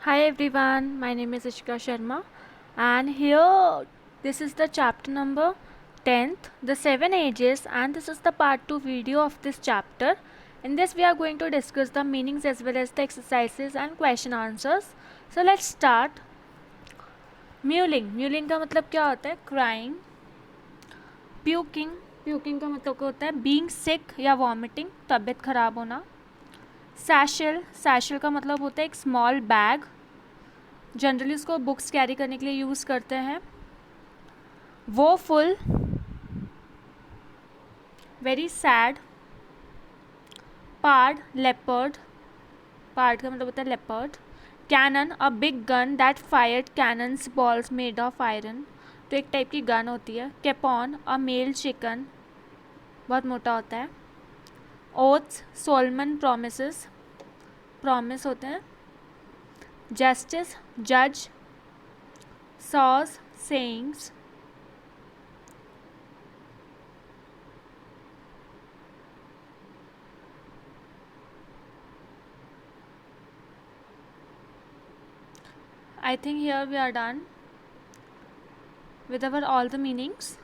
Hi everyone, my name is Ishika Sharma, and here this is the chapter number 10th, the 7 ages, and this is the part 2 video of this chapter. In this we are going to discuss the meanings as well as the exercises and question answers. So let's start. Mewling का मतलब क्या होता है? Crying. Puking का मतलब क्या होता है? बीइंग सिक या वॉमिटिंग, तबीयत खराब होना. सैशल का मतलब होता है एक स्मॉल बैग. जनरली उसको बुक्स कैरी करने के लिए यूज़ करते हैं. वो full, very sad. Pard, leopard. Pard का मतलब होता है leopard. Cannon, a big gun that fired cannons balls made of iron. तो एक टाइप की गन होती है. कैपॉन, अ मेल चिकन, बहुत मोटा होता है. ओथ्स, सोलमन प्रोमिसेस, प्रॉमिस होते हैं. जस्टिस, जज. सॉज, sayings. I think here we are done with our all the meanings.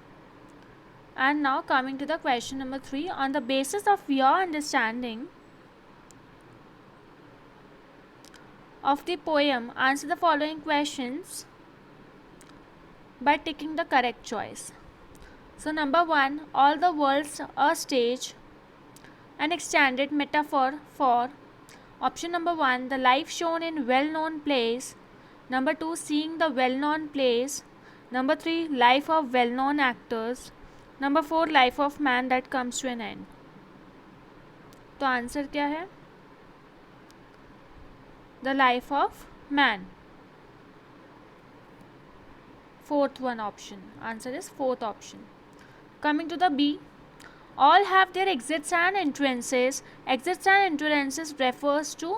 And now coming to the question number 3. On the basis of your understanding of the poem, answer the following questions by ticking the correct choice. So number 1, all the world's a stage, an extended metaphor for. Option number 1, the life shown in well-known plays. Number 2, seeing the well-known plays. Number 3, life of well-known actors. Number 4, life of man that comes to an end. तो answer क्या है? The life of man. Fourth one option. Answer is fourth option. Coming to the B. All have their exits and entrances. Exits and entrances refers to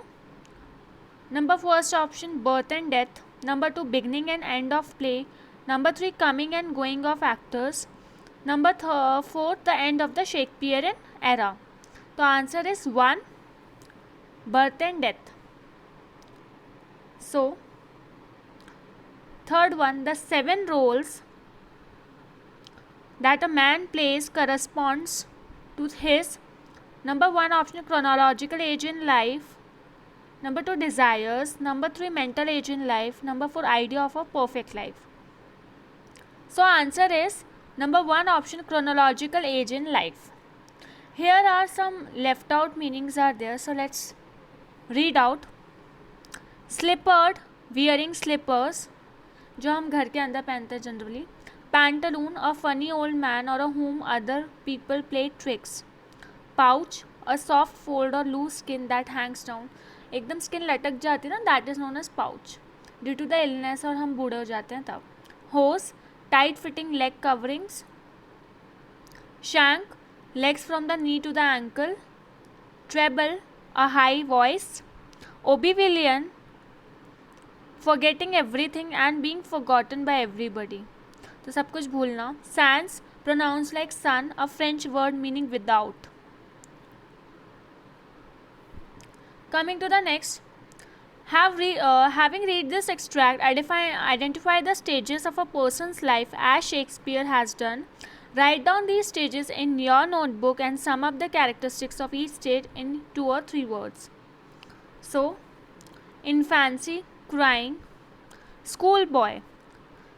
number first option, birth and death. Number 2, beginning and end of play. Number 3, coming and going of actors. Number 4, the end of the Shakespearean era. So answer is 1, birth and death. So third one, the 7 roles that a man plays corresponds to his number 1 option, chronological age in life. Number 2, desires. Number 3, mental age in life. Number 4, idea of a perfect life. So answer is number 1 option, chronological age in life. Here are some left out meanings are there. So let's read out. Slippered, wearing slippers, जो हम घर के अंदर पहनते हैं generally. Pantaloon, a funny old man or a whom other people play tricks. Pouch, a soft fold or loose skin that hangs down. एकदम skin लटक जाती है ना, that is known as pouch due to the illness, और हम बूढ़े हो जाते हैं तब. Hose, tight fitting leg coverings. Shank, legs from the knee to the ankle. Treble, a high voice. Oblivion, forgetting everything and being forgotten by everybody, तो सब कुछ भूलना. Sans, pronounced like sun, a French word meaning without. Coming to the next, having read this extract, identify the stages of a person's life as Shakespeare has done. Write down these stages in your notebook and sum up the characteristics of each stage in 2 or 3 words. So, infancy, crying. School boy,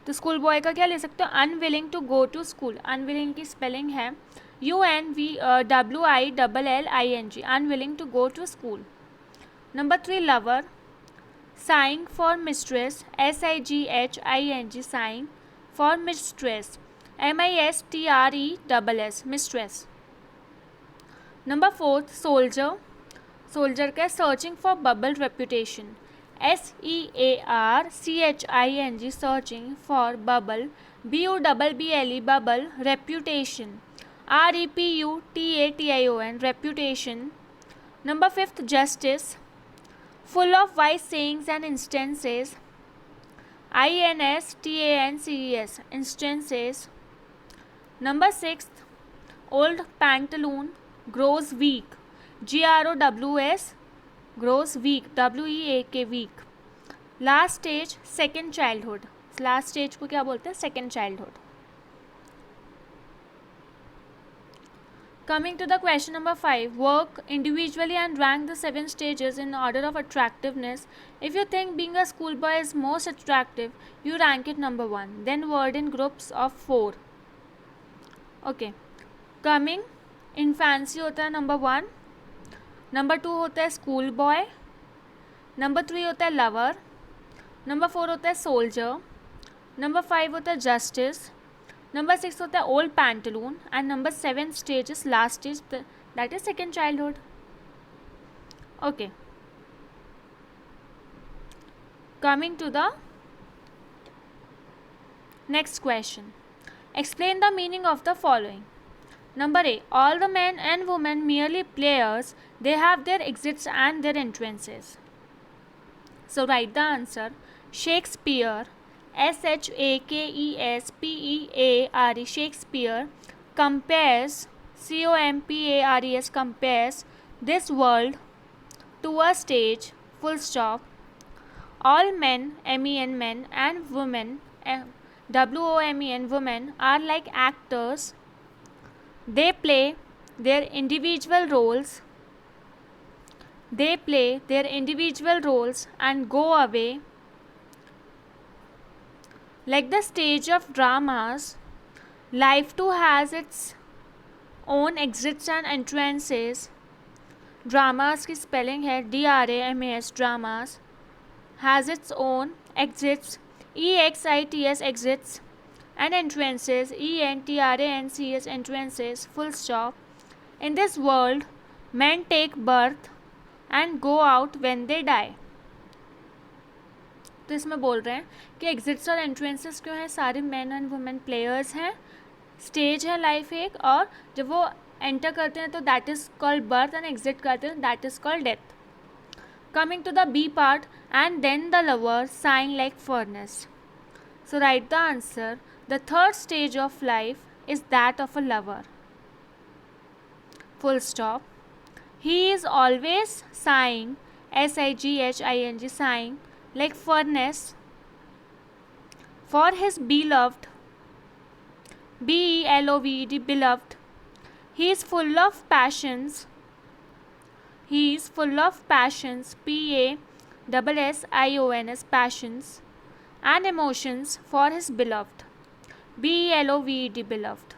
तो school boy का क्या ले सकते हो? Unwilling to go to school. Unwilling की spelling है UNVWILLING, unwilling to go to school. Number 3, lover. Sighing for mistress, SIGHING, sighing for mistress, MISTRESS, mistress. Number 4, soldier. Soldier का searching for bubble reputation, SEARCHING, searching for bubble, BUBBLE, bubble, reputation, REPUTATION, reputation. Number 5, justice. Full of wise sayings and instances, INSTANCES, instances. Number 6, old pantaloon, grows weak, GROWS, grows weak, WEAK, weak. Last stage second childhood. Last stage को क्या बोलते हैं? Second childhood. Coming to the question number 5, work individually and rank the 7 stages in order of attractiveness. If you think being a schoolboy is most attractive, you rank it number 1. Then word in groups of 4. Okay. Coming, infancy होता है number 1. number 2 होता है school boy. number 3 होता है lover. number 4 होता है soldier. number 5 होता है justice. number 6 होता है old pantaloon. and number 7 stage is last stage, that is second childhood. Okay. Coming to the next question. Explain the meaning of the following. Number A, all the men and women merely players, they have their exits and their entrances. So write the answer. Shakespeare, Shakespeare, Shakespeare compares, Compares, compares this world to a stage, full stop. All men, men, men and women, women, women are like actors. They play their individual roles. They play their individual roles and go away. Like the stage of dramas, life too has its own exits and entrances. Dramas की spelling है DRAMAS, dramas. Has its own exits, EXITS, exits, and entrances, ENTRANCS, entrances, full stop. In this world, men take birth and go out when they die. तो इसमें बोल रहे हैं कि exits और entrances क्यों हैं? सारे मैन एंड वुमेन प्लेयर्स हैं, स्टेज है लाइफ एक, और जब वो एंटर करते हैं तो that is called birth, and exit करते हैं that is called death. Coming to the B part, and then the lover sighing like furnace. So write the answer. The third stage of life is that of a lover. Full stop. He is always sighing, SIGHING, sighing like furnace for his beloved, BELOVED, beloved. He is full of passions. He is full of passions, PASSIONS, passions, and emotions for his beloved, BELOVED, beloved.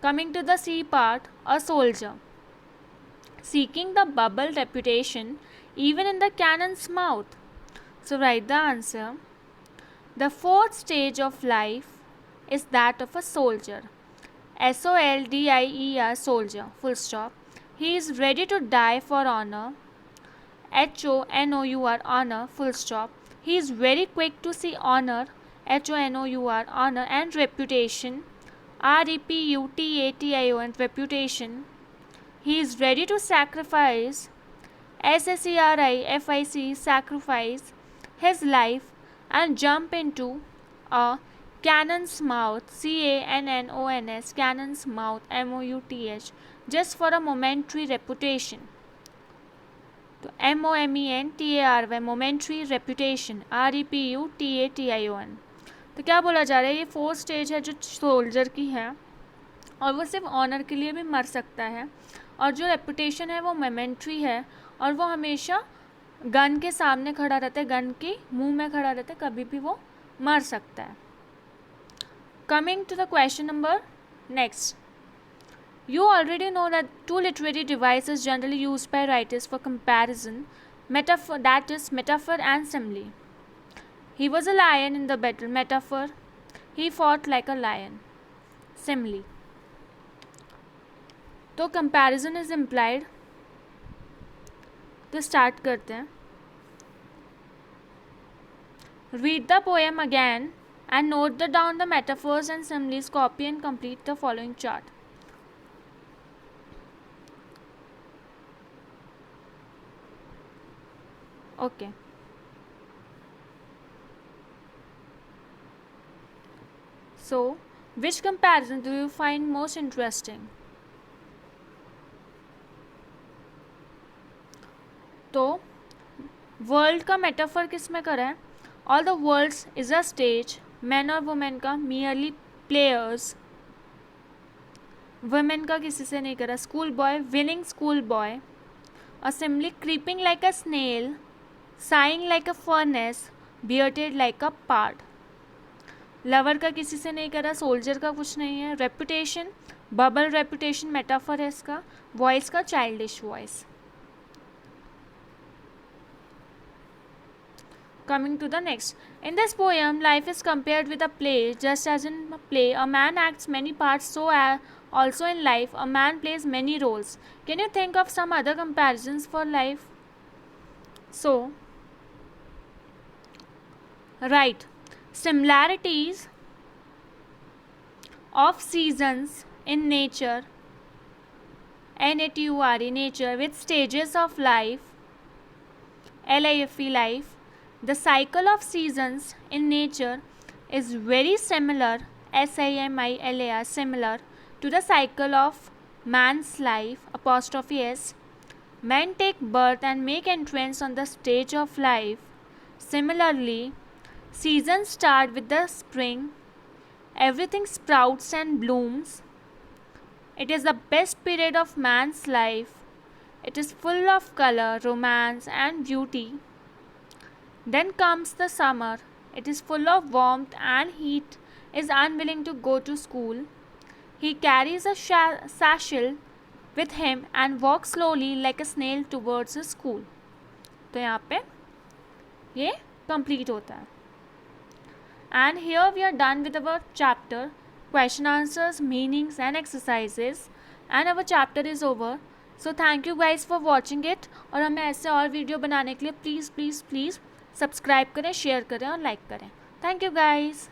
Coming to the C part, a soldier. Seeking the bubble reputation even in the cannon's mouth. So write the answer. The fourth stage of life is that of a soldier. SOLDIER, soldier, full stop. He is ready to die for honor. HONOUR, honor, full stop. He is very quick to see honor, HONOUR, honor, and reputation, REPUTATION, reputation. He is ready to sacrifice, SSERIFIC, sacrifice his life and jump into a cannon's mouth, CANNONS, cannon's mouth, MOUTH, just for a momentary reputation. तो MOMENTARY, momentary reputation, REPUTATION. तो क्या बोला जा रहा है? ये fourth stage है जो सोल्जर की है, और वो सिर्फ ऑनर के लिए भी मर सकता है, और जो रेपुटेशन है वो मोमेंट्री है, और वो हमेशा गन के सामने खड़ा रहता है, गन के मुंह में खड़ा रहता है, कभी भी वो मर सकता है. Coming to the question number next. You already know that two literary devices generally used by writers for comparison, metaphor, that is metaphor and simile. He was a lion in the battle, metaphor. He fought like a lion, simile. तो comparison is implied. तो start करते हैं. Read the poem again and note down the metaphors and similes. Copy and complete the following chart. Okay. So, which comparison do you find most interesting? तो world का metaphor किस में करा है? All the world's is a stage, man और women का merely players, women का किसी से नहीं करा, school boy whining school boy, assembly creeping like a snail, sighing like a furnace, bearded like a part. Lover का किसी से नहीं करा, सोल्जर का कुछ नहीं है, रेपुटेशन बबल रेपुटेशन मेटाफर है इसका, वॉइस का childish voice. Coming to the next. In this poem, life is compared with a play. Just as in a play, a man acts many parts, so also in life, a man plays many roles. Can you think of some other comparisons for life? So, right. Similarities of seasons in nature, N-A-T-U-R-E, nature, with stages of life, L-I-F-E, life. The cycle of seasons in nature is very similar, S-I-M-I-L-A-R, similar to the cycle of man's life, apostrophe S. Men take birth and make entrance on the stage of life. Similarly, seasons start with the spring. Everything sprouts and blooms. It is the best period of man's life. It is full of color, romance, and beauty. Then comes the summer. It is full of warmth and heat, is unwilling to go to school. He carries a satchel with him and walks slowly like a snail towards his school. तो यहाँ पे ये complete होता है. And here we are done with our chapter, question answers, meanings and exercises, and our chapter is over. So thank you guys for watching it. और हमें ऐसे और वीडियो बनाने के लिए प्लीज़ सब्सक्राइब करें, शेयर करें और लाइक करें. Thank you guys.